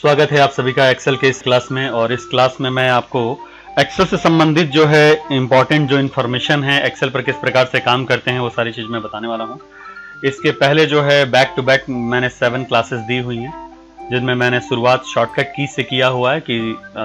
स्वागत है आप सभी का एक्सेल के इस क्लास में। और इस क्लास में मैं आपको एक्सेल से संबंधित जो है इम्पोर्टेंट जो इन्फॉर्मेशन है, एक्सेल पर किस प्रकार से काम करते हैं, वो सारी चीज़ मैं बताने वाला हूँ। इसके पहले जो है बैक टू बैक मैंने 7 क्लासेस दी हुई हैं, जिनमें मैंने शुरुआत शॉर्टकट की से किया हुआ है कि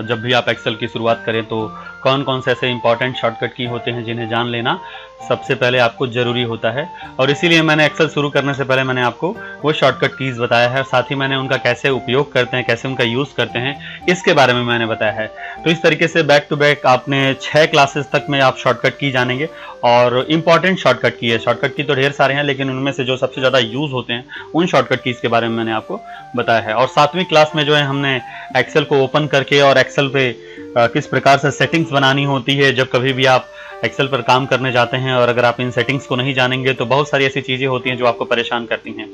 जब भी आप एक्सेल की शुरुआत करें तो कौन कौन से ऐसे इंपॉर्टेंट शॉर्टकट की होते हैं जिन्हें जान लेना सबसे पहले आपको ज़रूरी होता है। और इसीलिए मैंने एक्सेल शुरू करने से पहले मैंने आपको वो शॉर्टकट कीज़ बताया है, साथ ही मैंने उनका कैसे उपयोग करते हैं, कैसे उनका यूज़ करते हैं, इसके बारे में मैंने बताया है। तो इस तरीके से बैक टू बैक आपने 6 क्लासेस तक में आप शॉर्टकट की जानेंगे। और इम्पॉर्टेंट शॉर्टकट की है, शॉर्टकट की तो ढेर सारे हैं, लेकिन उनमें से जो सबसे ज़्यादा यूज़ होते हैं उन शॉर्टकट कीज़ के बारे में मैंने आपको बताया है। और 7वीं क्लास में जो है हमने एक्सेल को ओपन करके और एक्सेल पे किस प्रकार से सेटिंग्स बनानी होती है जब कभी भी आप एक्सेल पर काम करने जाते हैं। और अगर आप इन सेटिंग्स को नहीं जानेंगे तो बहुत सारी ऐसी चीज़ें होती हैं जो आपको परेशान करती हैं,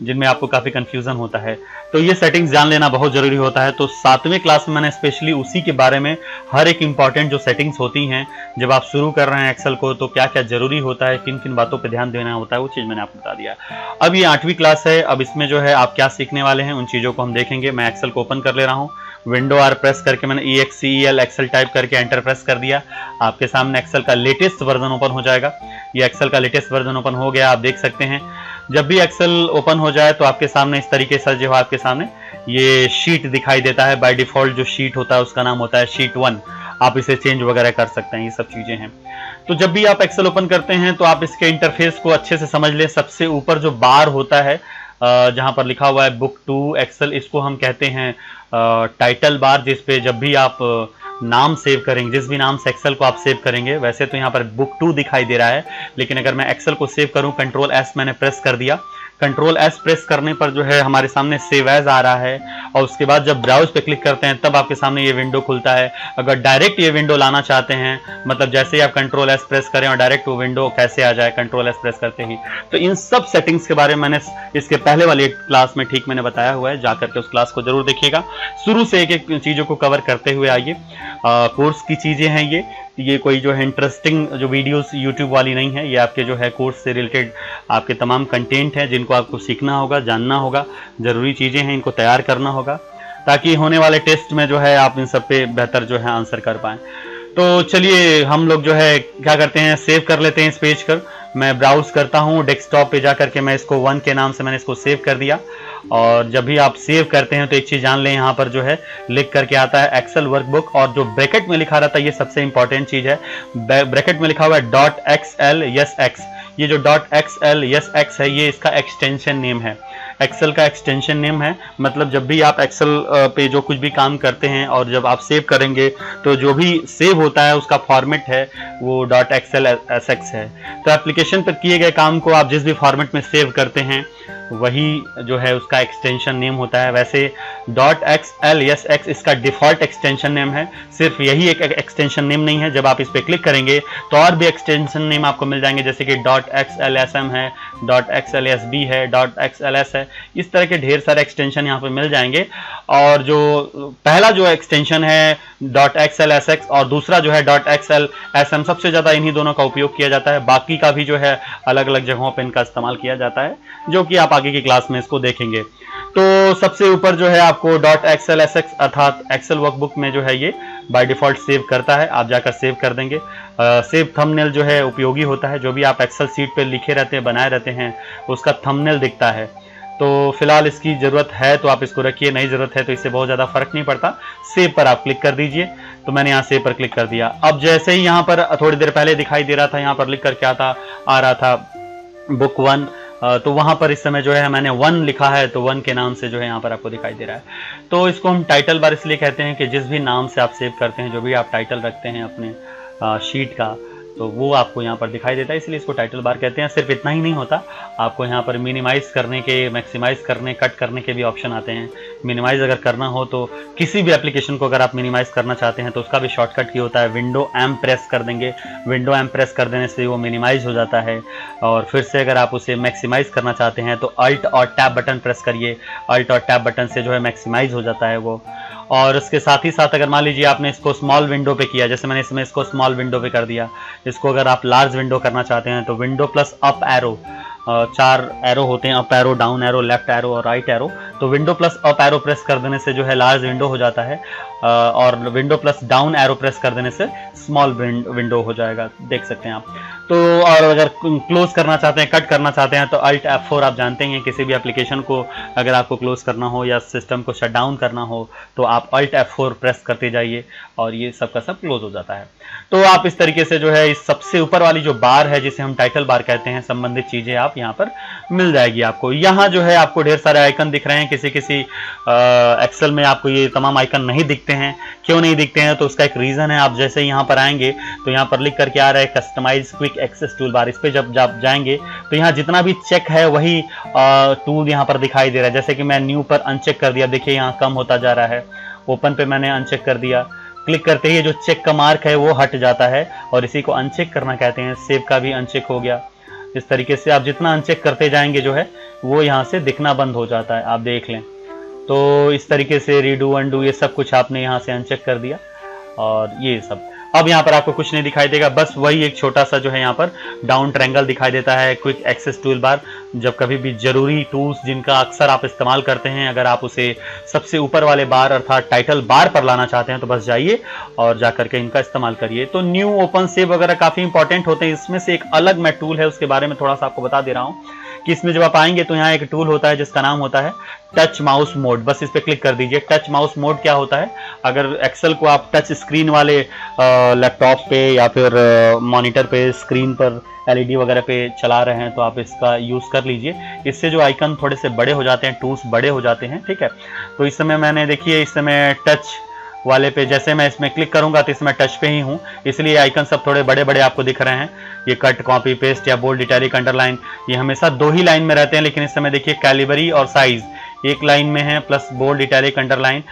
जिनमें आपको काफ़ी कंफ्यूजन होता है। तो ये सेटिंग्स जान लेना बहुत ज़रूरी होता है। तो 7वीं क्लास में मैंने स्पेशली उसी के बारे में हर एक इंपॉर्टेंट जो सेटिंग्स होती हैं जब आप शुरू कर रहे हैं एक्सेल को, तो क्या क्या ज़रूरी होता है, किन किन बातों पर ध्यान देना होता है, वो चीज़ मैंने आपको बता दिया। अब ये 8वीं क्लास है। अब इसमें जो है आप क्या सीखने वाले हैं उन चीज़ों को हम देखेंगे। मैं एक्सेल को ओपन कर ले रहा हूँ, विंडो आर प्रेस करके मैंने EXCEL एक्सेल टाइप करके एंटर प्रेस कर दिया। आपके सामने एक्सेल का लेटेस्ट वर्जन ओपन हो जाएगा। ये एक्सेल का लेटेस्ट वर्जन ओपन हो गया, आप देख सकते हैं। जब भी एक्सेल ओपन हो जाए तो आपके सामने इस तरीके से जो है आपके सामने ये शीट दिखाई देता है। बाय डिफॉल्ट जो शीट होता है उसका नाम होता है शीट 1। आप इसे चेंज वगैरह कर सकते हैं, ये सब चीज़ें हैं। तो जब भी आप एक्सेल ओपन करते हैं तो आप इसके इंटरफेस को अच्छे से समझ लें। सबसे ऊपर जो बार होता है जहां पर लिखा हुआ है बुक टू एक्सेल, इसको हम कहते हैं टाइटल बार, जिस पे जब भी आप नाम सेव करेंगे, जिस भी नाम से एक्सेल को आप सेव करेंगे, वैसे तो यहाँ पर बुक 2 दिखाई दे रहा है, लेकिन अगर मैं एक्सेल को सेव करूँ, कंट्रोल S मैंने प्रेस कर दिया। कंट्रोल S प्रेस करने पर जो है हमारे सामने सेव एज आ रहा है। और उसके बाद जब ब्राउज पे क्लिक करते हैं तब आपके सामने ये विंडो खुलता है। अगर डायरेक्ट ये विंडो लाना चाहते हैं, मतलब जैसे ही आप कंट्रोल S प्रेस करें और डायरेक्ट वो विंडो कैसे आ जाए कंट्रोल S प्रेस करते ही, तो इन सब सेटिंग्स के बारे में मैंने इसके पहले वाली क्लास में ठीक मैंने बताया हुआ है। जाकर के उस क्लास को जरूर देखिएगा। शुरू से एक एक चीज़ों को कवर करते हुए आइए। कोर्स की चीज़ें हैं ये कोई जो है इंटरेस्टिंग जो वीडियोस यूट्यूब वाली नहीं है, ये आपके जो है कोर्स से रिलेटेड आपके तमाम कंटेंट है जिनको आपको सीखना होगा, जानना होगा, ज़रूरी चीज़ें हैं, इनको तैयार करना होगा ताकि होने वाले टेस्ट में जो है आप इन सब पे बेहतर जो है आंसर कर पाएँ। तो चलिए हम लोग जो है क्या करते हैं, सेव कर लेते हैं इस पेज कर। मैं ब्राउज करता हूँ डेस्कटॉप पे जा करके, मैं इसको 1 के नाम से मैंने इसको सेव कर दिया। और जब भी आप सेव करते हैं तो एक चीज़ जान लें, यहाँ पर जो है लिख करके आता है एक्सेल वर्कबुक, और जो ब्रैकेट में लिखा रहता है ये सबसे इंपॉर्टेंट चीज़ है। ब्रैकेट में लिखा हुआ है .xl ये जो .xl है ये इसका एक्सटेंशन नेम है, एक्सेल का एक्सटेंशन नेम है। मतलब जब भी आप एक्सेल पे जो कुछ भी काम करते हैं और जब आप सेव करेंगे तो जो भी सेव होता है उसका फॉर्मेट है वो .xlsx है। तो एप्लीकेशन पर किए गए काम को आप जिस भी फॉर्मेट में सेव करते हैं वही जो है उसका एक्सटेंशन नेम होता है। वैसे .xlsx इसका डिफ़ॉल्ट एक्सटेंशन नेम है, सिर्फ यही एक एक्सटेंशन नेम नहीं है। जब आप इस पर क्लिक करेंगे तो और भी एक्सटेंशन नेम आपको मिल जाएंगे, जैसे कि .xlsm है, .xlsb है, .xls है, इस तरह के ढेर सारे एक्सटेंशन यहाँ पे मिल जाएंगे। और जो पहला जो एक्सटेंशन है .xlsx और दूसरा जो है .xlsm, सबसे ज़्यादा इन्हीं दोनों का उपयोग किया जाता है। बाकी का भी जो है अलग अलग जगहों पर इनका इस्तेमाल किया जाता है, जो कि आप आगे की क्लास में इसको देखेंगे। तो सबसे ऊपर जो है आपको .xlsx अर्थात एक्सेल वर्कबुक में जो है ये बाय डिफ़ॉल्ट सेव करता है, आप जाकर सेव कर देंगे। सेव थंबनेल जो है उपयोगी होता है, जो भी आप एक्सेल सीट पे लिखे रहते हैं, बनाए रहते हैं, उसका थंबनेल दिखता है। तो फिलहाल इसकी ज़रूरत है तो आप इसको रखिए, नहीं ज़रूरत है तो इससे बहुत ज़्यादा फर्क नहीं पड़ता। सेव पर आप क्लिक कर दीजिए। तो मैंने यहाँ सेव पर क्लिक कर दिया। अब जैसे ही यहाँ पर थोड़ी देर पहले दिखाई दे रहा था, यहाँ पर लिख कर क्या था, आ रहा था बुक 1, तो वहाँ पर इस समय जो है मैंने 1 लिखा है, तो 1 के नाम से जो है यहाँ पर आपको दिखाई दे रहा है। तो इसको हम टाइटल बार इसलिए कहते हैं कि जिस भी नाम से आप सेव करते हैं, जो भी आप टाइटल रखते हैं अपने शीट का, तो वो आपको यहाँ पर दिखाई देता है, इसलिए इसको टाइटल बार कहते हैं। सिर्फ इतना ही नहीं होता, आपको यहाँ पर मिनिमाइज़ करने के, मैक्सिमाइज़ करने, कट करने के भी ऑप्शन आते हैं। मिनिमाइज़ अगर करना हो तो किसी भी एप्लीकेशन को अगर आप मिनिमाइज़ करना चाहते हैं तो उसका भी शॉर्टकट की होता है, विंडो एम प्रेस कर देंगे। विंडो एम प्रेस कर देने से वो मिनिमाइज़ हो जाता है। और फिर से अगर आप उसे मैक्सिमाइज़ करना चाहते हैं तो अल्ट और टैब बटन प्रेस करिए, अल्ट और टैब बटन से जो है मैक्सिमाइज़ हो जाता है वो। और उसके साथ ही साथ अगर मान लीजिए आपने इसको स्मॉल विंडो पे किया, जैसे मैंने इसमें इसको स्मॉल विंडो पे कर दिया, इसको अगर आप लार्ज विंडो करना चाहते हैं तो window plus up arrow, 4 arrow होते हैं, up arrow, down arrow, left arrow और राइट एरो, तो window plus up arrow press कर देने से जो है लार्ज विंडो हो जाता है, और window plus down arrow press कर देने से स्मॉल विंडो हो जाएगा, देख सकते हैं आप। तो और अगर क्लोज करना चाहते हैं, कट करना चाहते हैं, तो अल्ट F4 आप जानते हैं, किसी भी एप्लीकेशन को अगर आपको क्लोज करना हो या सिस्टम को शट डाउन करना हो तो आप अल्ट F4 प्रेस करते जाइए और ये सब का सब क्लोज हो जाता है। तो आप इस तरीके से जो है इस सबसे ऊपर वाली जो बार है जिसे हम टाइटल बार कहते हैं, संबंधित चीजें आप यहाँ पर मिल जाएगी आपको। यहाँ जो है आपको ढेर सारे आइकन दिख रहे हैं, किसी किसी एक्सेल में आपको ये तमाम आइकन नहीं दिखते हैं। क्यों नहीं दिखते हैं? तो उसका एक रीजन है। आप जैसे यहाँ पर आएंगे तो यहाँ पर लिख करके आ रहा है customize quick access toolbar, इस पे जब आप जाएंगे तो यहाँ जितना भी चेक है वही टूल यहाँ पर दिखाई दे रहा है। जैसे कि मैं न्यू पर अनचेक कर दिया, देखिए यहाँ कम होता जा रहा है। ओपन पे मैंने अनचेक कर दिया, क्लिक करते ही जो चेक का मार्क है वो हट जाता है और इसी को अनचेक करना कहते हैं। सेव का भी अनचेक हो गया। इस तरीके से आप जितना अनचेक करते जाएंगे जो है वो यहाँ से दिखना बंद हो जाता है, आप देख लें। तो इस तरीके से रीडू अनडू ये सब कुछ आपने यहाँ से अनचेक कर दिया और ये सब। अब यहाँ पर आपको कुछ नहीं दिखाई देगा, बस वही एक छोटा सा जो है यहाँ पर डाउन ट्रायंगल दिखाई देता है, क्विक एक्सेस टूल बार। जब कभी भी जरूरी टूल्स जिनका अक्सर आप इस्तेमाल करते हैं, अगर आप उसे सबसे ऊपर वाले बार अर्थात टाइटल बार पर लाना चाहते हैं तो बस जाइए और जाकर के इनका इस्तेमाल करिए। तो न्यू, ओपन, सेव वगैरह काफी इंपॉर्टेंट होते हैं। इसमें से एक अलग मैं टूल है उसके बारे में थोड़ा सा आपको बता दे रहा हूँ कि इसमें जब आप आएंगे तो यहाँ एक टूल होता है जिसका नाम होता है टच माउस मोड। बस इस पे क्लिक कर दीजिए। टच माउस मोड क्या होता है? अगर एक्सेल को आप टच स्क्रीन वाले लैपटॉप पे या फिर मॉनिटर पे, स्क्रीन पर एलईडी वगैरह पे चला रहे हैं तो आप इसका यूज कर लीजिए। इससे जो आइकन थोड़े से बड़े हो जाते हैं, टूल्स बड़े हो जाते हैं, ठीक है। तो इस समय मैंने देखिए इस समय टच वाले पे जैसे मैं इसमें क्लिक करूंगा तो इसमें टच पे ही हूं, इसलिए आइकन सब थोड़े बड़े बड़े आपको दिख रहे हैं। ये कट, कॉपी, पेस्ट या बोल्ड, इटैलिक, अंडरलाइन ये हमेशा दो ही लाइन में रहते हैं, लेकिन इस समय देखिए कैलिबरी और साइज एक लाइन में है, plus bold, italic, underline,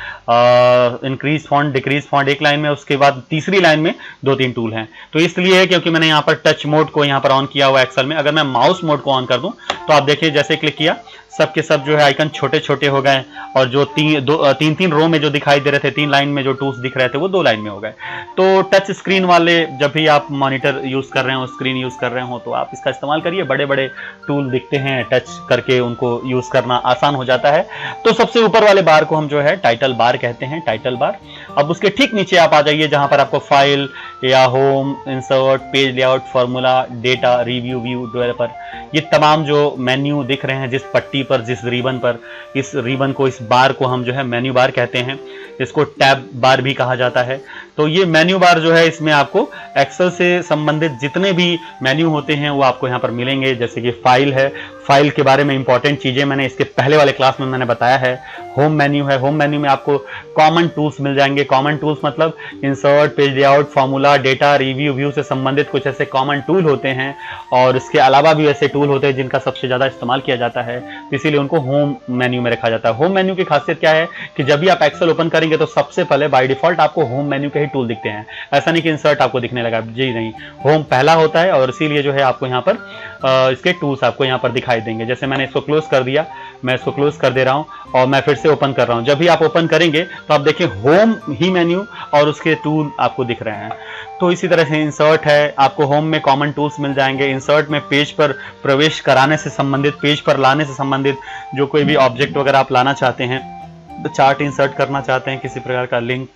increase font, decrease font एक लाइन में, उसके बाद तीसरी लाइन में 2-3 टूल हैं। तो इसलिए है क्योंकि मैंने यहाँ पर टच मोड को यहाँ पर ऑन किया हुआ एक्सेल में। अगर मैं माउस मोड को ऑन कर दूं तो आप देखिए जैसे क्लिक किया सब के सब जो है आइकन छोटे छोटे हो गए और जो तीन रो में जो दिखाई दे रहे थे, 3 लाइन में जो टूल्स दिख रहे थे वो 2 लाइन में हो गए। तो टच स्क्रीन वाले जब भी आप मॉनिटर यूज कर रहे हो, स्क्रीन यूज कर रहे हो तो आप इसका इस्तेमाल करिए। बड़े बड़े टूल दिखते हैं, टच करके उनको यूज करना आसान हो जाता है। तो सबसे ऊपर वाले बार को हम जो है टाइटल बार कहते हैं, टाइटल बार। अब उसके ठीक नीचे आप आ जाइए जहां पर आपको फाइल या home, insert, page layout, formula, data, review, view, developer, ये तमाम जो मेन्यू दिख रहे हैं जिस पट्टी पर, जिस रिबन पर, इस रिबन को, इस बार को हम जो है मेन्यू बार कहते हैं। इसको टैब बार भी कहा जाता है। तो ये मेन्यू बार जो है इसमें आपको एक्सेल से संबंधित जितने भी मेन्यू होते हैं वो आपको यहाँ पर मिलेंगे। जैसे कि फाइल है, फाइल के बारे में इंपॉर्टेंट चीजें मैंने इसके पहले वाले क्लास में मैंने बताया है। होम मेन्यू है, होम मेन्यू में आपको कॉमन टूल्स मिल जाएंगे। कॉमन टूल्स मतलब insert, page layout, formula, data, review, view से संबंधित कुछ ऐसे कॉमन टूल होते हैं और इसके अलावा भी ऐसे टूल होते हैं जिनका सबसे ज्यादा इस्तेमाल किया जाता है, इसीलिए उनको होम मेन्यू में रखा जाता है। होम मेन्यू की खासियत क्या है कि जब भी आप एक्सेल ओपन करेंगे तो सबसे पहले बाय डिफॉल्ट आपको होम मेन्यू के ही टूल दिखते हैं। ऐसा नहीं कि इंसर्ट आपको दिखने लगा, जी नहीं, होम पहला होता है और इसीलिए जो है आपको यहाँ पर इसके टूल्स आपको यहाँ पर दिखाई देंगे। जैसे मैंने इसको क्लोज कर दिया, मैं इसको क्लोज कर दे रहा हूँ और मैं फिर से ओपन कर रहा हूँ। जब भी आप ओपन करेंगे तो आप देखिए होम ही मेन्यू और उसके टूल आपको दिख रहे हैं। तो इसी तरह से इंसर्ट है, आपको होम में कॉमन टूल्स मिल जाएंगे। इंसर्ट में पेज पर प्रवेश कराने से संबंधित, पेज पर लाने से संबंधित जो कोई भी ऑब्जेक्ट वगैरह आप लाना चाहते हैं, चार्ट इंसर्ट करना चाहते हैं, किसी प्रकार का लिंक,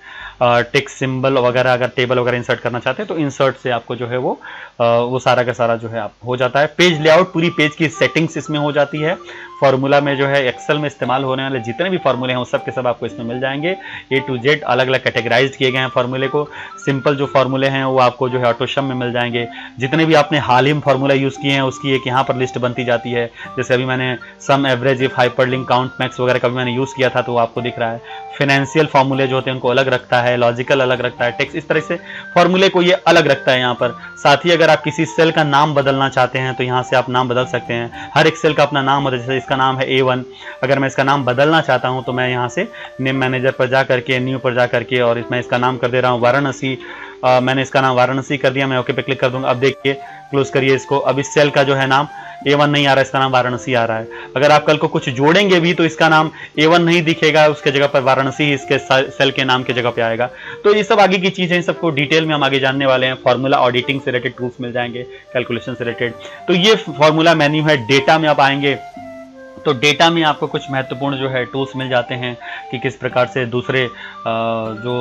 टेक्स्ट सिंबल वगैरह, अगर टेबल वगैरह इंसर्ट करना चाहते हैं तो इंसर्ट से आपको जो है वो सारा का सारा जो है आप हो जाता है। पेज लेआउट, पूरी पेज की सेटिंग्स इसमें हो जाती है। फार्मूला में जो है एक्सेल में इस्तेमाल होने वाले जितने भी फार्मूले हैं वो सब के सब आपको इसमें मिल जाएंगे। A to Z अलग अलग कैटेगराइज किए गए हैं फार्मूले को। सिंपल जो फार्मूले हैं वो आपको जो है ऑटोशम में मिल जाएंगे। जितने भी आपने हाल ही में फार्मूला यूज किए हैं उसकी एक यहाँ पर लिस्ट बनती जाती है। जैसे अभी मैंने sum, average, if, hyperlink, count, max वगैरह का भी मैंने यूज किया था तो वो आपको दिख रहा है। फाइनेंशियल फार्मूले जो होते हैं उनको अलग रखता है, लॉजिकल अलग रखता है, टेक्स्ट, इस तरह से फार्मूले को ये अलग रखता है यहाँ पर। साथ ही अगर आप किसी सेल का नाम बदलना चाहते हैं तो यहाँ से आप नाम बदल सकते हैं। हर एक सेल का अपना नाम होता है। जैसे इसका नाम है A1, अगर मैं इसका नाम बदलना चाहता हूं तो मैं यहाँ से नेम मैनेजर पर जा करके, न्यू पर जा करके और मैं इसका नाम कर दे रहा हूँ वाराणसी। मैंने इसका नाम वाराणसी कर दिया, मैं ओके पे क्लिक कर दूंगा। अब देखिए, क्लोज करिए इसको। अब इस सेल का जो है नाम A1 नहीं आ रहा है, इसका नाम वाराणसी आ रहा है। अगर आप कल को कुछ जोड़ेंगे भी तो इसका नाम A1 नहीं दिखेगा, उसके जगह पर वाराणसी इसके सेल के नाम के जगह पे आएगा। तो ये सब आगे की चीजें, इन सबको डिटेल में हम आगे जानने वाले हैं। फॉर्मूला ऑडिटिंग से रिलेटेड टूल्स मिल जाएंगे, कैलकुलेशन से रिलेटेड। तो ये फॉर्मूला मेन्यू है। डेटा में आप आएंगे तो डेटा में आपको कुछ महत्वपूर्ण जो है टूल्स मिल जाते हैं कि किस प्रकार से दूसरे जो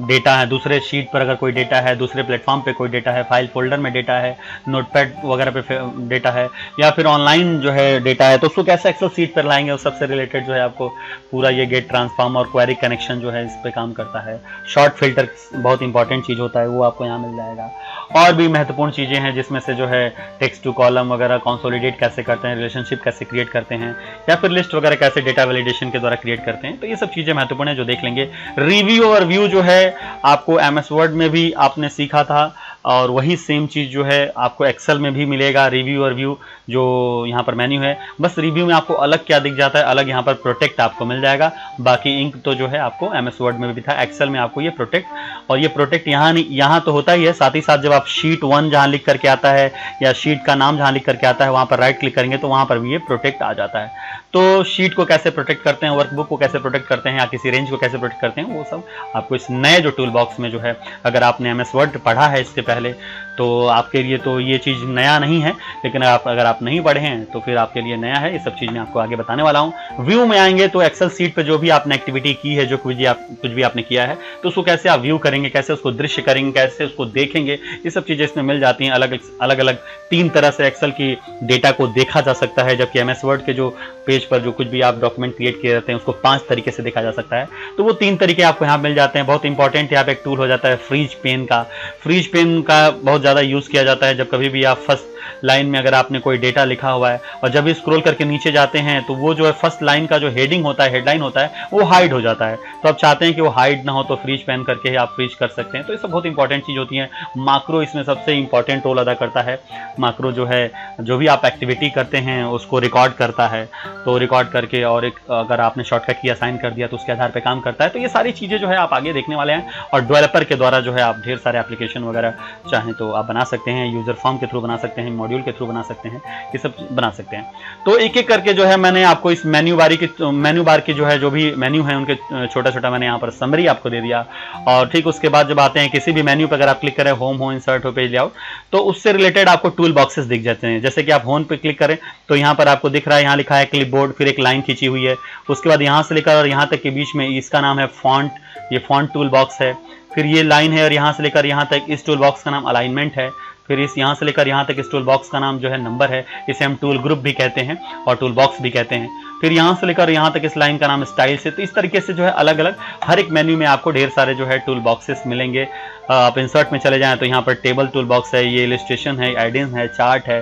डेटा है, दूसरे शीट पर अगर कोई डेटा है, दूसरे प्लेटफॉर्म पे कोई डेटा है, फाइल फोल्डर में डेटा है, नोटपैड वगैरह पे डेटा है, या फिर ऑनलाइन जो है डेटा है, तो उसको कैसे एक्सेल शीट पर लाएंगे, उस सबसे रिलेटेड जो है आपको पूरा ये गेट ट्रांसफॉर्म और क्वेरी कनेक्शन जो है इस पे काम करता है। शॉर्ट फिल्टर बहुत इंपॉर्टेंट चीज़ होता है, वो आपको यहाँ मिल जाएगा। और भी महत्वपूर्ण चीज़ें हैं जिसमें से जो है टेक्स्ट टू कॉलम वगैरह कंसोलिडेट कैसे करते हैं, रिलेशनशिप कैसे क्रिएट करते हैं, या फिर लिस्ट वगैरह कैसे डेटा वैलिडेशन के द्वारा क्रिएट करते हैं। तो ये सब चीज़ें महत्वपूर्ण है जो देख लेंगे। रिव्यू और व्यू जो है आपको एमएस वर्ड में भी आपने सीखा था, और वही सेम चीज़ जो है आपको एक्सेल में भी मिलेगा। रिव्यू और व्यू जो यहाँ पर मेन्यू है, बस रिव्यू में आपको अलग क्या दिख जाता है, अलग यहाँ पर प्रोटेक्ट आपको मिल जाएगा। बाकी इंक तो जो है आपको एमएस वर्ड में भी था, एक्सेल में आपको ये प्रोटेक्ट, और ये प्रोटेक्ट यहाँ तो होता ही है, साथ ही साथ जब आप शीट 1 जहाँ लिख करके आता है या शीट का नाम जहाँ लिख करके आता है वहाँ पर राइट क्लिक करेंगे तो वहाँ पर भी ये प्रोटेक्ट आ जाता है। तो शीट को कैसे प्रोटेक्ट करते हैं, वर्कबुक को कैसे प्रोटेक्ट करते हैं, या किसी रेंज को कैसे प्रोटेक्ट करते हैं, वो सब आपको इस नए जो टूल बॉक्स में जो है, अगर आपने एमएस वर्ड पढ़ा है इससे पहले तो आपके लिए तो ये चीज़ नया नहीं है, लेकिन अगर आप नहीं पढ़े हैं तो फिर आपके लिए नया है। ये सब चीज़ मैं आपको आगे बताने वाला हूँ। व्यू में आएंगे तो एक्सेल सीट पे जो भी आपने एक्टिविटी की है, जो कुछ भी आपने किया है, तो उसको कैसे आप व्यू करेंगे, कैसे उसको दृश्य करेंगे, कैसे उसको देखेंगे, ये सब चीज़ें इसमें मिल जाती हैं। अलग अलग 3 तरह से एक्सेल की डेटा को देखा जा सकता है, जबकि एमएस वर्ड के जो पेज पर जो कुछ भी आप डॉक्यूमेंट क्रिएट किए रहते हैं उसको 5 तरीके से देखा जा सकता है। तो वो 3 तरीके आपको यहाँ मिल जाते हैं। बहुत इंपॉर्टेंट यहाँ पे एक टूल हो जाता है फ्रीज पेन का। फ्रीज पेन का बहुत ज़्यादा यूज़ किया जाता है जब कभी भी आप फर्स्ट लाइन में अगर आपने कोई डेटा लिखा हुआ है और जब भी स्क्रॉल करके नीचे जाते हैं तो वो जो है फर्स्ट लाइन का जो हेडिंग होता है, हेडलाइन होता है, वो हाइड हो जाता है। तो आप चाहते हैं कि वो हाइड ना हो तो फ्रीज पेन करके ही आप फ्रीज कर सकते हैं। तो ये सब बहुत इंपॉर्टेंट चीज़ होती है। माक्रो इसमें सबसे इंपॉर्टेंट रोल अदा करता है। माक्रो जो है जो भी आप एक्टिविटी करते हैं उसको रिकॉर्ड करता है, तो रिकॉर्ड करके और एक अगर आपने शॉर्टकट की असाइन कर दिया तो उसके आधार पर काम करता है। तो ये सारी चीज़ें जो है आप आगे देखने वाले हैं, और डेवलपर के द्वारा जो है आप ढेर सारे एप्लीकेशन वगैरह चाहें तो आप बना सकते हैं, यूजर फॉर्म के थ्रू बना सकते हैं, मॉड्यूल के थ्रू बना सकते हैं, ये सब बना सकते हैं। तो एक एक करके जो है मैंने आपको इस मेन्यू बार की जो है जो भी मेन्यू है उनके छोटा मैंने यहाँ पर समरी आपको दे दिया। और ठीक उसके बाद जब आते हैं किसी भी मेन्यू पर अगर आप क्लिक करें, होम हो, इंसर्ट हो, पेज लेआउट, तो उससे रिलेटेड आपको टूल बॉक्सेस दिख जाते हैं। जैसे कि आप होम पे क्लिक करें तो यहाँ पर आपको दिख रहा है, यहाँ लिखा है क्लिपबोर्ड, फिर एक लाइन खींची हुई है, उसके बाद यहाँ से लेकर और यहाँ तक के बीच में इसका नाम है फॉन्ट, ये फॉन्ट टूल बॉक्स है। फिर ये लाइन है और यहाँ से लेकर यहाँ तक इस टूल बॉक्स का नाम अलाइनमेंट है। फिर इस यहाँ से लेकर यहाँ तक इस टूल बॉक्स का नाम जो है नंबर है, इसे हम टूल ग्रुप भी कहते हैं और टूल बॉक्स भी कहते हैं। फिर यहाँ से लेकर यहाँ तक इस लाइन का नाम स्टाइल से। तो इस तरीके से जो है अलग अलग हर एक मेन्यू में आपको ढेर सारे जो है टूल बॉक्सेस मिलेंगे। आप इंसर्ट में चले जाएं तो यहाँ पर टेबल टूल बॉक्स है, ये इलस्ट्रेशन है, एडिंग है, चार्ट है।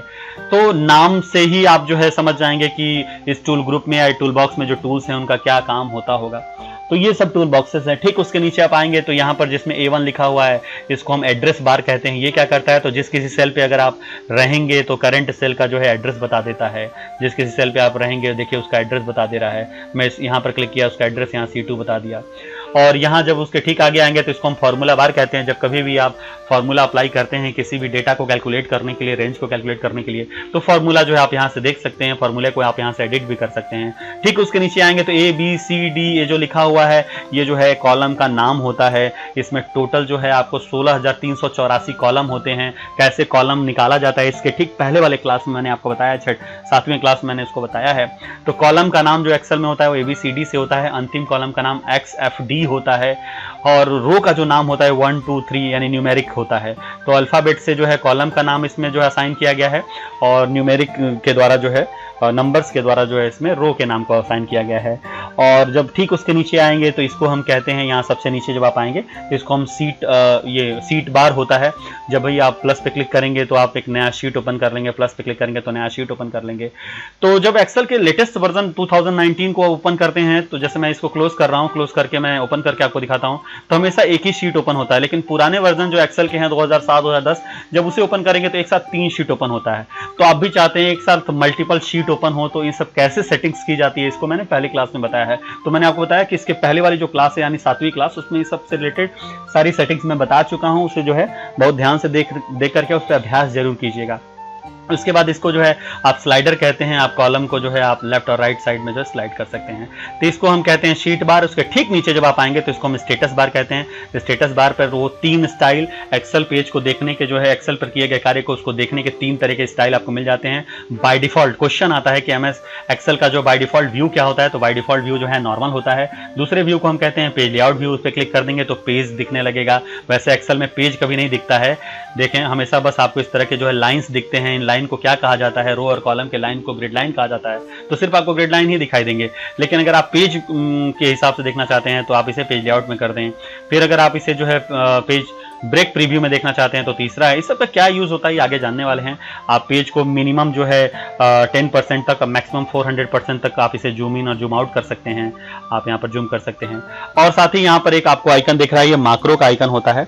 तो नाम से ही आप जो है समझ जाएंगे कि इस टूल ग्रुप में या टूल बॉक्स में जो टूल्स हैं उनका क्या काम होता होगा। तो ये सब टूल बॉक्सेस हैं। ठीक उसके नीचे आप आएंगे तो यहाँ पर जिसमें A1 लिखा हुआ है इसको हम एड्रेस बार कहते हैं। ये क्या करता है, तो जिस किसी सेल पे अगर आप रहेंगे तो करंट सेल का जो है एड्रेस बता देता है। जिस किसी सेल पे आप रहेंगे देखिए उसका एड्रेस बता दे रहा है। मैं यहाँ पर क्लिक किया, उसका एड्रेस यहाँ C2 बता दिया। और यहाँ जब उसके ठीक आगे आएंगे तो इसको हम फार्मूला बार कहते हैं। जब कभी भी आप फार्मूला अप्लाई करते हैं किसी भी डेटा को कैलकुलेट करने के लिए, रेंज को कैलकुलेट करने के लिए, तो फार्मूला जो है आप यहाँ से देख सकते हैं, फार्मूले को आप यहाँ से एडिट भी कर सकते हैं। ठीक उसके नीचे आएंगे तो ABCD ये जो लिखा हुआ है ये जो है कॉलम का नाम होता है। इसमें टोटल जो है आपको 16,384 कॉलम होते हैं। कैसे कॉलम निकाला जाता है इसके ठीक पहले वाले क्लास में मैंने आपको बताया, 7वीं क्लास में मैंने इसको बताया है। तो कॉलम का नाम जो एक्सेल में होता है वो ABCD से होता है। अंतिम कॉलम का नाम XFD होता है और रो का जो नाम होता है 1 2 3 यानी न्यूमेरिक होता है। तो अल्फाबेट से जो है कॉलम का नाम इसमें जो है असाइन किया गया है और न्यूमेरिक के द्वारा जो है नंबर्स के द्वारा जो है इसमें रो के नाम को असाइन किया गया है। और जब ठीक उसके नीचे आएंगे तो इसको हम कहते हैं, यहाँ सबसे नीचे जब आप आएंगे तो इसको हम ये सीट बार होता है। जब भाई आप प्लस पे क्लिक करेंगे तो आप एक नया शीट ओपन कर लेंगे, प्लस पे क्लिक करेंगे तो नया शीट ओपन कर लेंगे। तो जब एक्सेल के लेटेस्ट वर्जन 2019 को ओपन करते हैं तो जैसे मैं इसको क्लोज कर रहा हूँ, क्लोज करके मैं ओपन करके आपको दिखाता हूँ, तो हमेशा एक ही शीट ओपन होता है। लेकिन पुराने वर्जन जो एक्सेल के हैं 2007-2010 जब उसे ओपन करेंगे तो एक साथ 3 शीट ओपन होता है। तो आप भी चाहते हैं एक साथ मल्टीपल शीट ओपन हो, तो ये सब कैसे सेटिंग्स की जाती है इसको मैंने पहली क्लास में बताया है। तो मैंने आपको बताया कि इसके पहले वाली जो क्लास है यानी 7वीं क्लास, उसमें इस सबसे रिलेटेड सारी सेटिंग्स मैं बता चुका हूं। उसे जो है बहुत ध्यान से देख करके उस पर अभ्यास जरूर कीजिएगा। उसके बाद इसको जो है आप स्लाइडर कहते हैं, आप कॉलम को जो है आप लेफ्ट और राइट साइड में जो स्लाइड कर सकते हैं। तो इसको हम कहते हैं शीट बार। उसके ठीक नीचे जब आप आएंगे तो इसको हम स्टेटस बार कहते हैं। स्टेटस बार पर वो 3 स्टाइल एक्सेल पेज को देखने के जो है एक्सेल पर किए गए कार्य को उसको देखने के 3 तरह के स्टाइल आपको मिल जाते हैं। बाय डिफॉल्ट क्वेश्चन आता है कि एमएस एक्सेल का जो बाय डिफॉल्ट व्यू क्या होता है, तो बाय डिफॉल्ट व्यू जो है नॉर्मल होता है। दूसरे व्यू को हम कहते हैं पेज लेआउट व्यू। उस पर क्लिक कर देंगे तो पेज दिखने लगेगा। वैसे एक्सेल में पेज कभी नहीं दिखता है, देखें हमेशा बस आपको इस तरह के जो है लाइंस दिखते हैं। इन लाइन को क्या कहा जाता है, रो और कॉलम के लाइन को ग्रिड लाइन कहा जाता है, तो सिर्फ आपको ग्रिड लाइन ही दिखाई देंगे। लेकिन अगर आप पेज के हिसाब से देखना चाहते हैं तो आप इसे पेज लेआउट में कर दें। फिर अगर आप इसे जो है पेज ब्रेक प्रीव्यू में देखना चाहते हैं तो तीसरा है। इस सब का क्या यूज होता है ये आगे जानने वाले हैं। आप पेज को मिनिमम जो है 10% तक, मैक्सिमम 400% तक आप इसे जूम इन और जूम आउट कर सकते हैं। आप यहाँ पर जूम कर सकते हैं। और साथ ही यहाँ पर एक आपको आइकन दिख रहा है, ये माक्रो का आइकन होता है।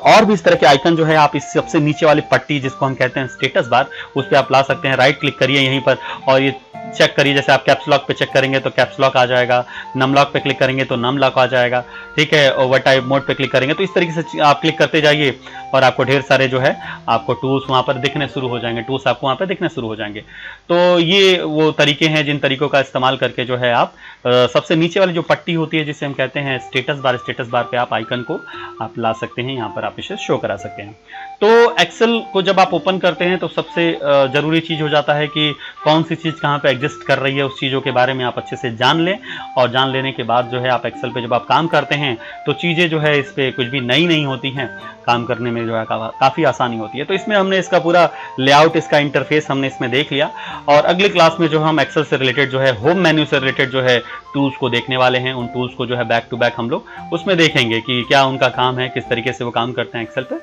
और भी इस तरह के आइकन जो है आप इस सबसे नीचे वाली पट्टी जिसको हम कहते हैं स्टेटस बार, उस पर आप ला सकते हैं। राइट क्लिक करिए यहीं पर और ये चेक करिए। जैसे आप कैप्स लॉक पे चेक करेंगे तो कैप्स लॉक आ जाएगा, नम लॉक पे क्लिक करेंगे तो नम लॉक आ जाएगा, ठीक है। ओवर टाइप मोड पे क्लिक करेंगे तो इस तरीके से आप क्लिक करते जाइए और आपको ढेर सारे जो है आपको टूल्स वहां पर दिखने शुरू हो जाएंगे। टूल्स आपको वहां पर दिखने शुरू हो जाएंगे। तो ये वो तरीके हैं जिन तरीकों का इस्तेमाल करके जो है आप सबसे नीचे वाली जो पट्टी होती है जिसे हम कहते हैं स्टेटस बार पे आप आइकन को आप ला सकते हैं। यहाँ पर आप इसे शो करा सकते हैं। तो एक्सेल को जब आप ओपन करते हैं तो सबसे जरूरी चीज हो जाता है कि कौन सी चीज कहाँ पे एग्जिस्ट कर रही है, उस चीजों के बारे में आप अच्छे से जान लें। और जान लेने के बाद जो है आप एक्सेल पे जब आप काम करते हैं तो चीजें जो है इस पे कुछ भी नई नहीं होती हैं, काम करने में जो है काफी आसानी होती है। तो इसमें हमने इसका पूरा लेआउट, इसका इंटरफेस हमने इसमें देख लिया। और अगली क्लास में जो हम एक्सेल से रिलेटेड जो है होम मेन्यू से रिलेटेड जो है टूल्स को देखने वाले हैं। उन टूल्स को जो है बैक टू बैक हम लोग उसमें देखेंगे कि क्या उनका काम है, किस तरीके से वो काम करते हैं एक्सेल पे।